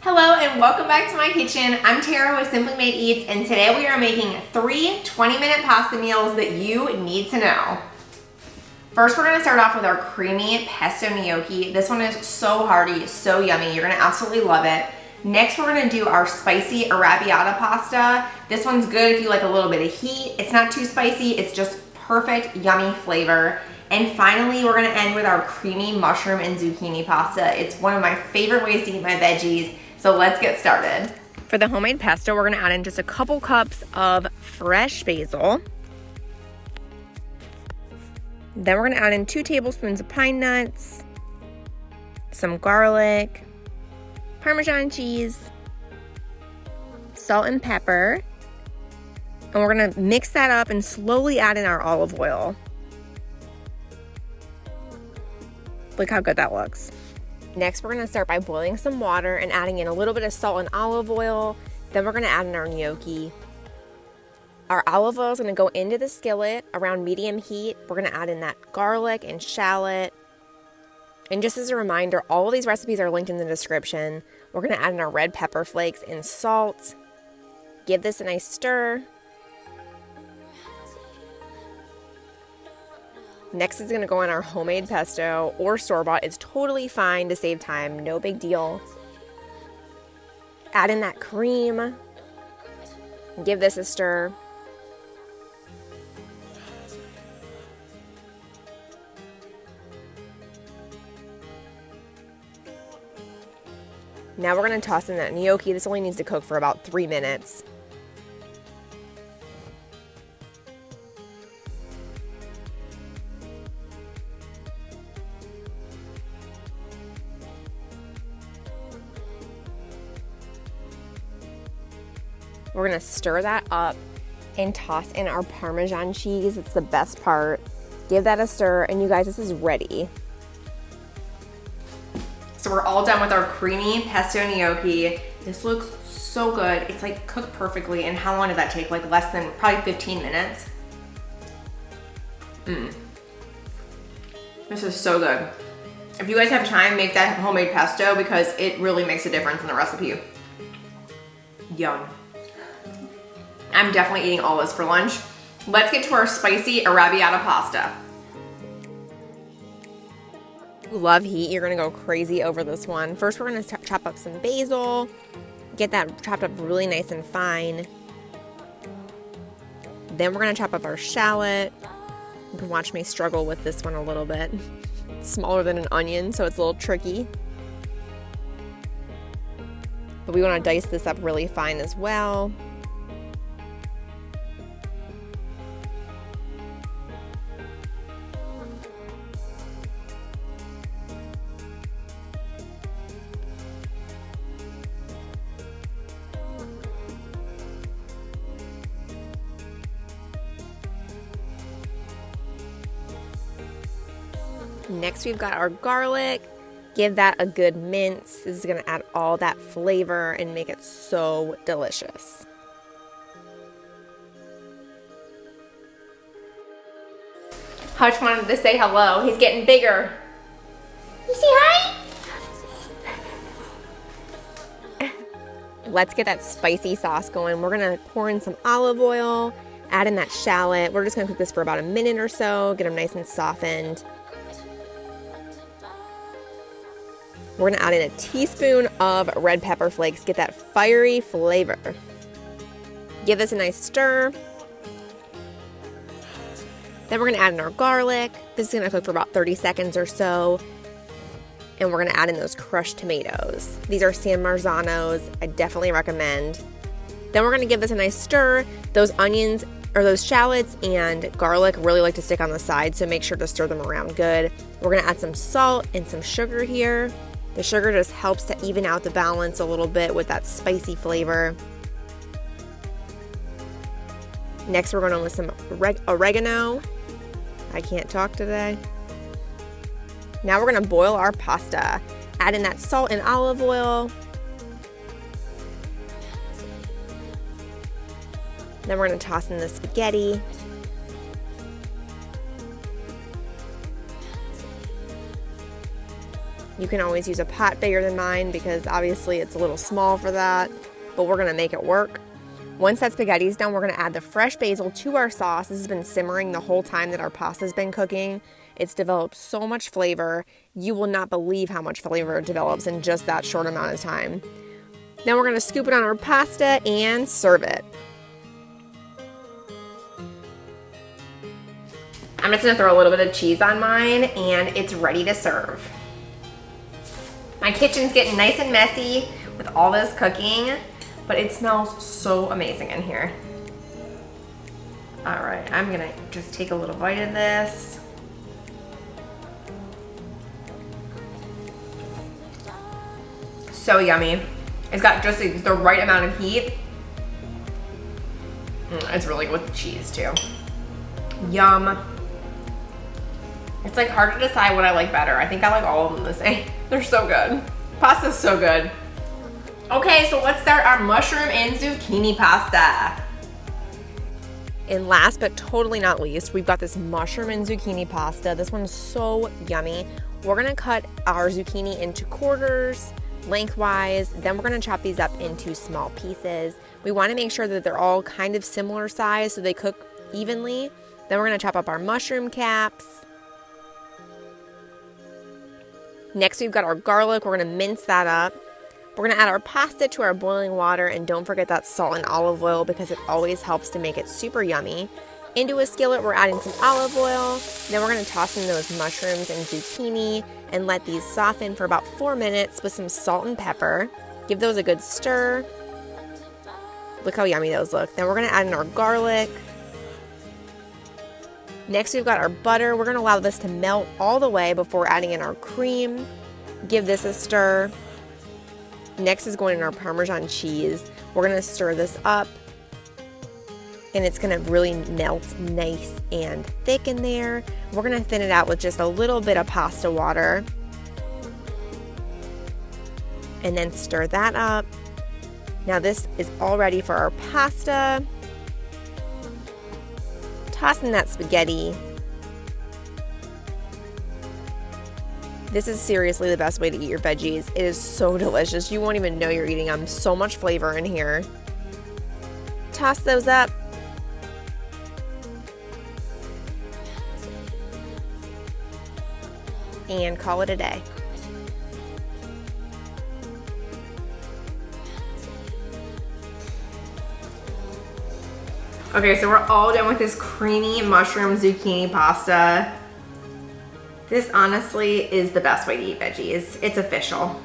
Hello and welcome back to my kitchen. I'm Tara with Simply Made Eats, and today we are making 3 20-minute pasta meals that you need to know. First, we're gonna start off with our creamy pesto gnocchi. This one is so hearty, so yummy. You're gonna absolutely love it. Next, we're gonna do our spicy arrabbiata pasta. This one's good if you like a little bit of heat. It's not too spicy, it's just perfect, yummy flavor. And finally, we're gonna end with our creamy mushroom and zucchini pasta. It's one of my favorite ways to eat my veggies, so let's get started. For the homemade pesto, we're gonna add in just a couple cups of fresh basil. Then we're gonna add in 2 tablespoons of pine nuts, some garlic, Parmesan cheese, salt and pepper, and we're gonna mix that up and slowly add in our olive oil. Look how good that looks. Next, we're gonna start by boiling some water and adding in a little bit of salt and olive oil. Then we're gonna add in our gnocchi. Our olive oil is gonna go into the skillet around medium heat. We're gonna add in that garlic and shallot. And just as a reminder, all of these recipes are linked in the description. We're gonna add in our red pepper flakes and salt. Give this a nice stir. Next is gonna go in our homemade pesto or store-bought. It's totally fine to save time, no big deal. Add in that cream. Give this a stir. Now we're gonna toss in that gnocchi. This only needs to cook for about 3 minutes. We're gonna stir that up and toss in our Parmesan cheese. It's the best part. Give that a stir, and you guys, this is ready. So we're all done with our creamy pesto gnocchi. This looks so good. It's like cooked perfectly. And how long did that take? Like less than probably 15 minutes. This is so good. If you guys have time, make that homemade pesto because it really makes a difference in the recipe. Yum. I'm definitely eating all this for lunch. Let's get to our spicy arrabbiata pasta. Love heat, you're gonna go crazy over this one. First, we're gonna chop up some basil, get that chopped up really nice and fine. Then we're gonna chop up our shallot. You can watch me struggle with this one a little bit. It's smaller than an onion, so it's a little tricky. But we wanna dice this up really fine as well. Next, we've got our garlic. Give that a good mince. This is gonna add all that flavor and make it so delicious. Hutch wanted to say hello. He's getting bigger. You say hi? Let's get that spicy sauce going. We're gonna pour in some olive oil, add in that shallot. We're just gonna cook this for about a minute or so, get them nice and softened. We're gonna add in a teaspoon of red pepper flakes, get that fiery flavor. Give this a nice stir. Then we're gonna add in our garlic. This is gonna cook for about 30 seconds or so. And we're gonna add in those crushed tomatoes. These are San Marzanos, I definitely recommend. Then we're gonna give this a nice stir. Those onions, or those shallots and garlic really like to stick on the side, so make sure to stir them around good. We're gonna add some salt and some sugar here. The sugar just helps to even out the balance a little bit with that spicy flavor. Next, we're going to with some oregano. I can't talk today. Now we're going to boil our pasta. Add in that salt and olive oil. Then we're going to toss in the spaghetti. You can always use a pot bigger than mine because obviously it's a little small for that, but we're gonna make it work. Once that spaghetti's done, we're gonna add the fresh basil to our sauce. This has been simmering the whole time that our pasta's been cooking. It's developed so much flavor. You will not believe how much flavor it develops in just that short amount of time. Then we're gonna scoop it on our pasta and serve it. I'm just gonna throw a little bit of cheese on mine and it's ready to serve. My kitchen's getting nice and messy with all this cooking, but it smells so amazing in here. All right, I'm gonna just take a little bite of this. So yummy. It's got just the right amount of heat. It's really good with the cheese too. Yum. It's like hard to decide what I like better. I think I like all of them the same. They're so good. Pasta's so good. Okay, so let's start our mushroom and zucchini pasta. And last but totally not least, we've got this mushroom and zucchini pasta. This one's so yummy. We're gonna cut our zucchini into quarters, lengthwise. Then we're gonna chop these up into small pieces. We wanna make sure that they're all kind of similar size so they cook evenly. Then we're gonna chop up our mushroom caps. Next, we've got our garlic. We're gonna mince that up. We're gonna add our pasta to our boiling water, and don't forget that salt and olive oil because it always helps to make it super yummy. Into a skillet, we're adding some olive oil. Then we're gonna toss in those mushrooms and zucchini and let these soften for about 4 minutes with some salt and pepper. Give those a good stir. Look how yummy those look. Then we're gonna add in our garlic. Next, we've got our butter. We're gonna allow this to melt all the way before adding in our cream. Give this a stir. Next is going in our Parmesan cheese. We're gonna stir this up and it's gonna really melt nice and thick in there. We're gonna thin it out with just a little bit of pasta water and then stir that up. Now this is all ready for our pasta. Toss in that spaghetti. This is seriously the best way to eat your veggies. It is so delicious. You won't even know you're eating them. So much flavor in here. Toss those up. And call it a day. Okay, so we're all done with this creamy mushroom zucchini pasta. This honestly is the best way to eat veggies. It's official.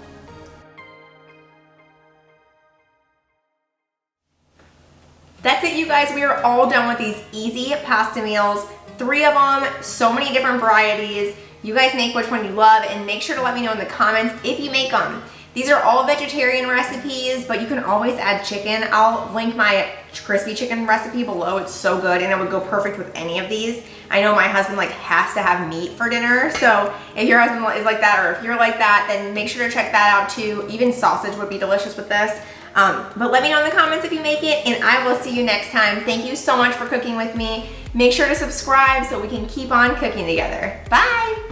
That's it, you guys. We are all done with these easy pasta meals. 3 of them, so many different varieties. You guys make which one you love and make sure to let me know in the comments if you make them. These are all vegetarian recipes, but you can always add chicken. I'll link my crispy chicken recipe below. It's so good and it would go perfect with any of these. I know my husband has to have meat for dinner, so if your husband is like that or if you're like that, then make sure to check that out too. Even sausage would be delicious with this. But let me know in the comments if you make it, and I will see you next time. Thank you so much for cooking with me. Make sure to subscribe so we can keep on cooking together. Bye!